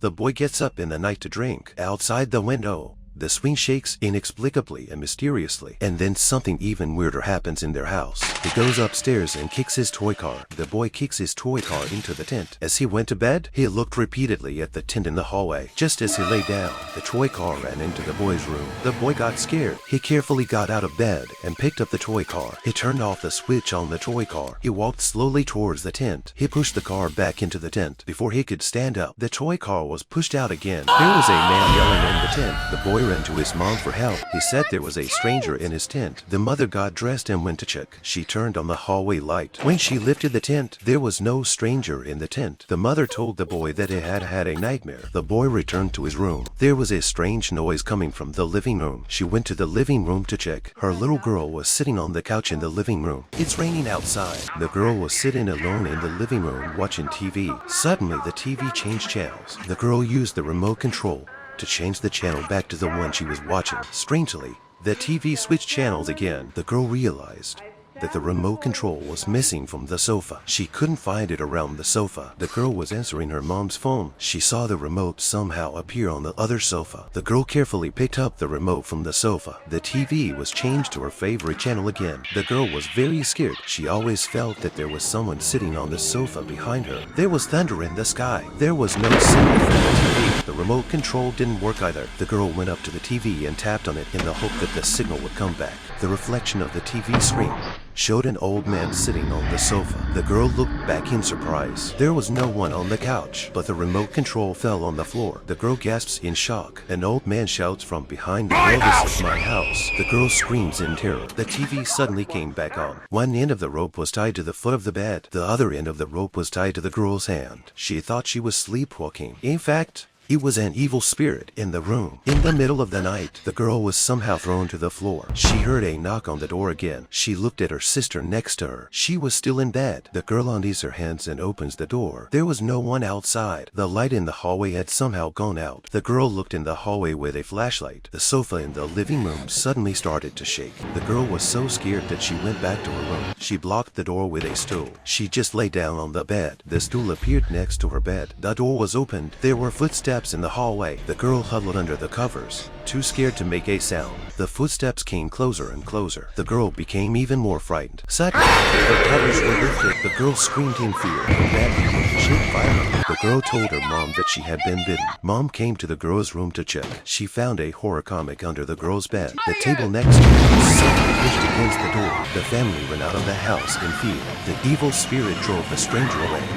The boy gets up in the night to drink. Outside the window, the swing shakes inexplicably and mysteriously, and then something even weirder happens in their house. He goes upstairs and kicks his toy car. The boy kicks his toy car into the tent. As he went to bed, he looked repeatedly at the tent in the hallway. Just as he lay down, the toy car ran into the boy's room. The boy got scared. He carefully got out of bed and picked up the toy car. He turned off the switch on the toy car. He walked slowly towards the tent. He pushed the car back into the tent. Before he could stand up, the toy car was pushed out again. There was a man yelling in the tent. The boy ran to his mom for help. He said there was a stranger in his tent. The mother got dressed and went to check. She turned on the hallway light. When she lifted the tent, there was no stranger in the tent. The mother told the boy that he had had a nightmare. The boy returned to his room. There was a strange noise coming from the living room. She went to the living room to check. Her little girl was sitting on the couch in the living room. It's raining outside. The girl was sitting alone in the living room watching TV. Suddenly, the TV changed channels. The girl used the remote control to change the channel back to the one she was watching. Strangely, the TV switched channels again. The girl realized that the remote control was missing from the sofa. She couldn't find it around the sofa. The girl was answering her mom's phone. She saw the remote somehow appear on the other sofa. The girl carefully picked up the remote from the sofa. The TV was changed to her favorite channel again. The girl was very scared. She always felt that there was someone sitting on the sofa behind her. There was thunder in the sky. There was no signal from the TV. The remote control didn't work either. The girl went up to the TV and tapped on it in the hope that the signal would come back. The reflection of the TV screen showed an old man sitting on the sofa. The girl looked back in surprise. There was no one on the couch, but the remote control fell on the floor. The girl gasps in shock. An old man shouts from behind the wall, "This is my house." The girl screams in terror. The TV suddenly came back on. One end of the rope was tied to the foot of the bed. The other end of the rope was tied to the girl's hand. She thought she was sleepwalking. In fact, it was an evil spirit in the room. In the middle of the night, the girl was somehow thrown to the floor. She heard a knock on the door again. She looked at her sister next to her. She was still in bed. The girl undies her hands and opens the door. There was no one outside. The light in the hallway had somehow gone out. The girl looked in the hallway with a flashlight. The sofa in the living room suddenly started to shake. The girl was so scared that she went back to her room. She blocked the door with a stool. She just lay down on the bed. The stool appeared next to her bed. The door was opened. There were footsteps in the hallway. The girl huddled under the covers, too scared to make a sound. The footsteps came closer and closer. The girl became even more frightened. Suddenly, the covers were lifted. The girl screamed in fear. Her bed began to shake violently. The girl told her mom that she had been bitten. Mom came to the girl's room to check. She found a horror comic under the girl's bed. The table next to her was suddenly pushed against the door. The family ran out of the house in fear. The evil spirit drove the stranger away.